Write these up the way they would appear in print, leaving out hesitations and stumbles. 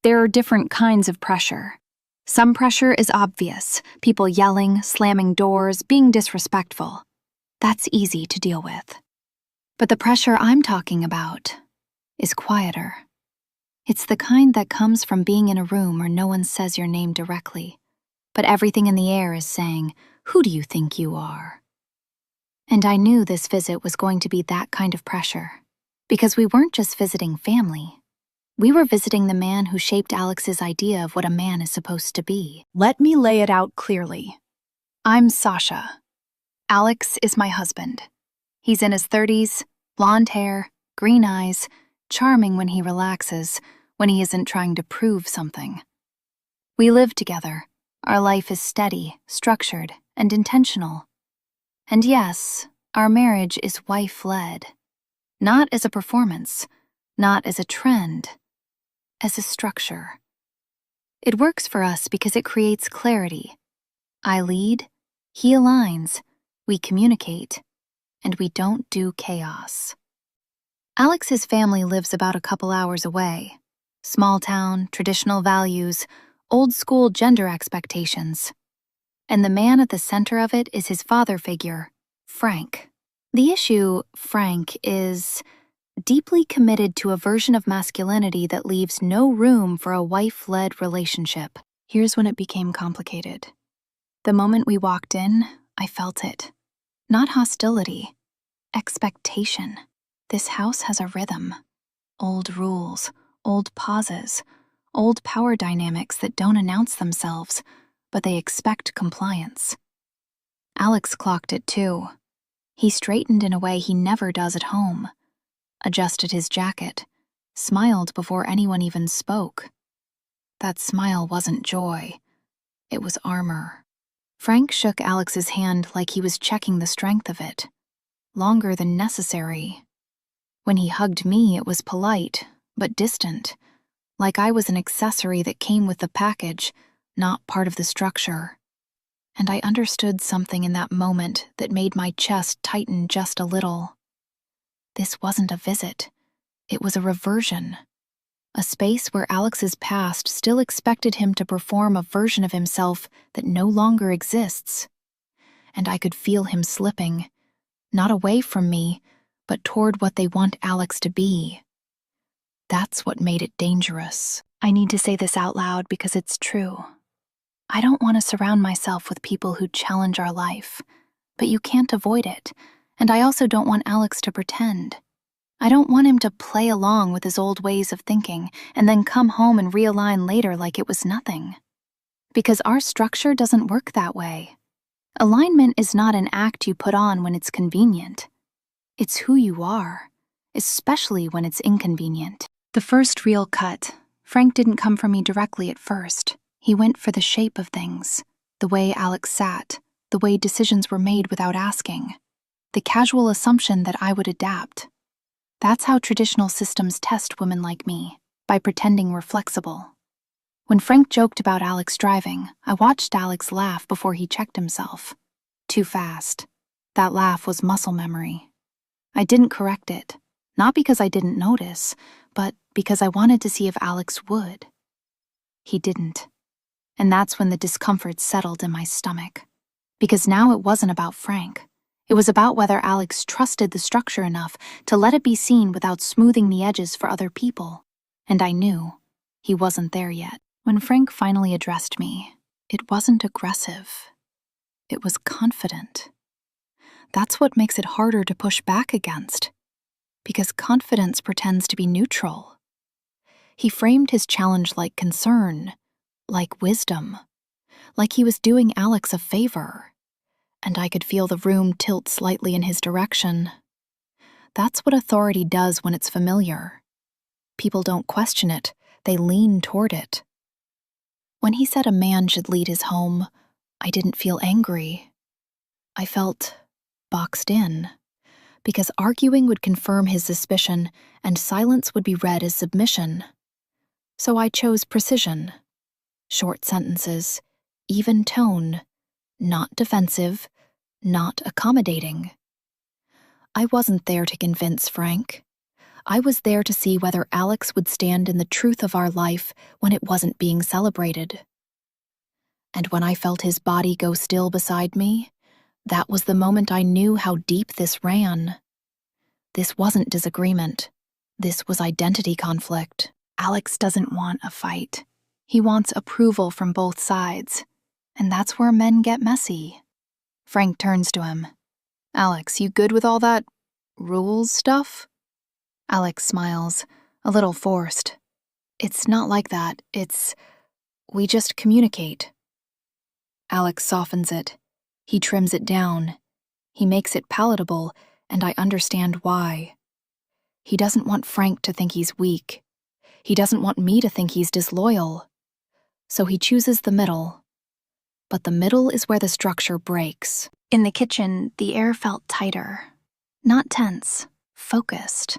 There are different kinds of pressure. Some pressure is obvious, people yelling, slamming doors, being disrespectful. That's easy to deal with. But the pressure I'm talking about is quieter. It's the kind that comes from being in a room where no one says your name directly, but everything in the air is saying, "Who do you think you are?" And I knew this visit was going to be that kind of pressure, because we weren't just visiting family. We were visiting the man who shaped Alex's idea of what a man is supposed to be. Let me lay it out clearly. I'm Sasha. Alex is my husband. He's in his 30s, blonde hair, green eyes, charming when he relaxes, when he isn't trying to prove something. We live together. Our life is steady, structured, and intentional. And yes, our marriage is wife-led. Not as a performance, not as a trend, as a structure. It works for us because it creates clarity. I lead, he aligns, we communicate, and we don't do chaos. Alex's family lives about a couple hours away. Small town, traditional values, old school gender expectations. And the man at the center of it is his father figure, Frank. The issue, Frank, is deeply committed to a version of masculinity that leaves no room for a wife-led relationship. Here's when it became complicated. The moment we walked in, I felt it. Not hostility, expectation. This house has a rhythm. Old rules, old pauses, old power dynamics that don't announce themselves, but they expect compliance. Alex clocked it too. He straightened in a way he never does at home, adjusted his jacket, smiled before anyone even spoke. That smile wasn't joy, it was armor. Frank shook Alex's hand like he was checking the strength of it, longer than necessary. When he hugged me, it was polite, but distant, like I was an accessory that came with the package, not part of the structure. And I understood something in that moment that made my chest tighten just a little. This wasn't a visit. It was a reversion. A space where Alex's past still expected him to perform a version of himself that no longer exists. And I could feel him slipping, not away from me, but toward what they want Alex to be. That's what made it dangerous. I need to say this out loud because it's true. I don't want to surround myself with people who challenge our life, but you can't avoid it, and I also don't want Alex to pretend. I don't want him to play along with his old ways of thinking and then come home and realign later like it was nothing. Because our structure doesn't work that way. Alignment is not an act you put on when it's convenient. It's who you are, especially when it's inconvenient. The first real cut, Frank didn't come for me directly at first. He went for the shape of things, the way Alex sat, the way decisions were made without asking, the casual assumption that I would adapt. That's how traditional systems test women like me, by pretending we're flexible. When Frank joked about Alex driving, I watched Alex laugh before he checked himself. Too fast. That laugh was muscle memory. I didn't correct it, not because I didn't notice, but because I wanted to see if Alex would. He didn't. And that's when the discomfort settled in my stomach. Because now it wasn't about Frank. It was about whether Alex trusted the structure enough to let it be seen without smoothing the edges for other people. And I knew he wasn't there yet. When Frank finally addressed me, it wasn't aggressive. It was confident. That's what makes it harder to push back against, because confidence pretends to be neutral. He framed his challenge like concern, like wisdom, like he was doing Alex a favor, and I could feel the room tilt slightly in his direction. That's what authority does when it's familiar. People don't question it, they lean toward it. When he said a man should lead his home, I didn't feel angry. I felt boxed in, because arguing would confirm his suspicion and silence would be read as submission. So I chose precision. Short sentences, even tone, not defensive, not accommodating. I wasn't there to convince Frank. I was there to see whether Alex would stand in the truth of our life when it wasn't being celebrated. And when I felt his body go still beside me, that was the moment I knew how deep this ran. This wasn't disagreement. This was identity conflict. Alex doesn't want a fight. He wants approval from both sides. And that's where men get messy. Frank turns to him. Alex, you good with all that rules stuff? Alex smiles, a little forced. It's not like that. We just communicate. Alex softens it. He trims it down. He makes it palatable, and I understand why. He doesn't want Frank to think he's weak. He doesn't want me to think he's disloyal. So he chooses the middle. But the middle is where the structure breaks. In the kitchen, the air felt tighter. Not tense, focused.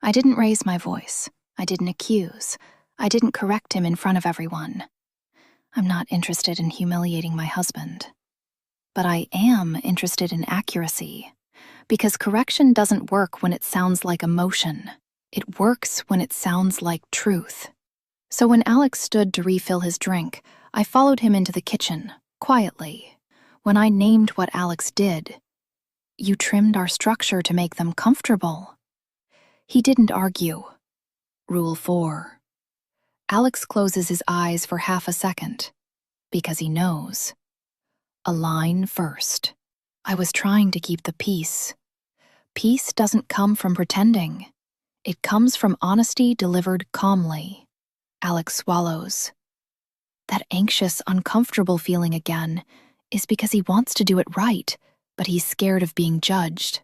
I didn't raise my voice. I didn't accuse. I didn't correct him in front of everyone. I'm not interested in humiliating my husband. But I am interested in accuracy. Because correction doesn't work when it sounds like emotion. It works when it sounds like truth. So when Alex stood to refill his drink, I followed him into the kitchen, quietly. When I named what Alex did, you trimmed our structure to make them comfortable. He didn't argue. Rule 4. Alex closes his eyes for half a second, because he knows. Align first. I was trying to keep the peace. Peace doesn't come from pretending. It comes from honesty delivered calmly. Alex swallows. That anxious, uncomfortable feeling again is because he wants to do it right, but he's scared of being judged.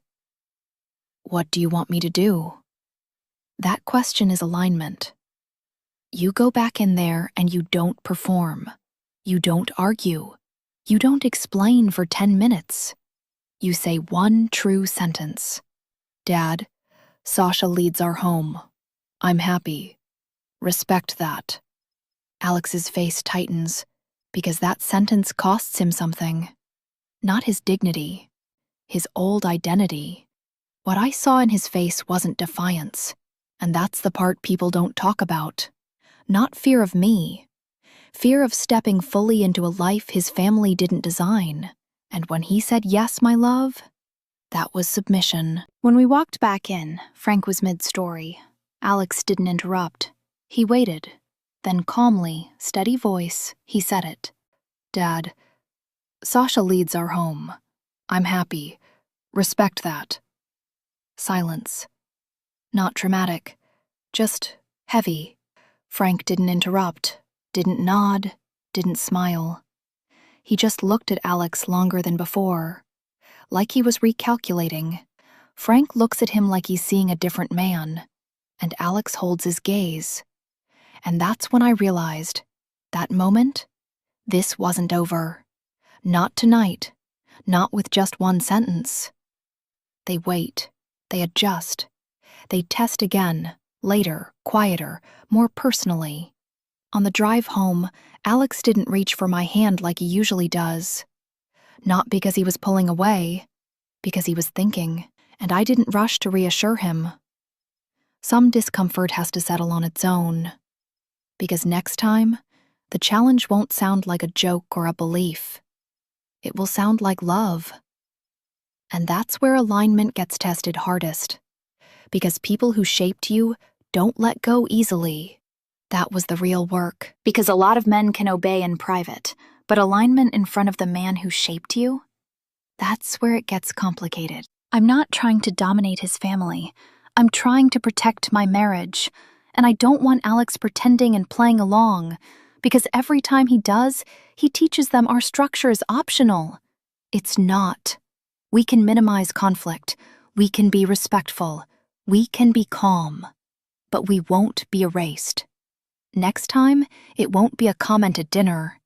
What do you want me to do? That question is alignment. You go back in there and you don't perform. You don't argue. You don't explain for 10 minutes. You say one true sentence. Dad, Sasha leads our home. I'm happy. Respect that. Alex's face tightens, because that sentence costs him something. Not his dignity, his old identity. What I saw in his face wasn't defiance, and that's the part people don't talk about. Not fear of me. Fear of stepping fully into a life his family didn't design. And when he said yes, my love, that was submission. When we walked back in, Frank was mid-story. Alex didn't interrupt. He waited. Then calmly, steady voice, he said it. Dad, Sasha leads our home. I'm happy. Respect that. Silence. Not dramatic. Just heavy. Frank didn't interrupt, didn't nod, didn't smile. He just looked at Alex longer than before. Like he was recalculating. Frank looks at him like he's seeing a different man. And Alex holds his gaze. And that's when I realized, that moment, this wasn't over. Not tonight. Not with just one sentence. They wait. They adjust. They test again, later, quieter, more personally. On the drive home, Alex didn't reach for my hand like he usually does. Not because he was pulling away, because he was thinking, and I didn't rush to reassure him. Some discomfort has to settle on its own. Because next time, the challenge won't sound like a joke or a belief. It will sound like love. And that's where alignment gets tested hardest. Because people who shaped you don't let go easily. That was the real work. Because a lot of men can obey in private, but alignment in front of the man who shaped you? That's where it gets complicated. I'm not trying to dominate his family. I'm trying to protect my marriage. And I don't want Alex pretending and playing along, because every time he does, he teaches them our structure is optional. It's not. We can minimize conflict. We can be respectful. We can be calm. But we won't be erased. Next time, it won't be a comment at dinner.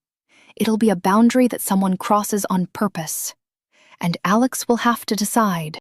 It'll be a boundary that someone crosses on purpose. And Alex will have to decide.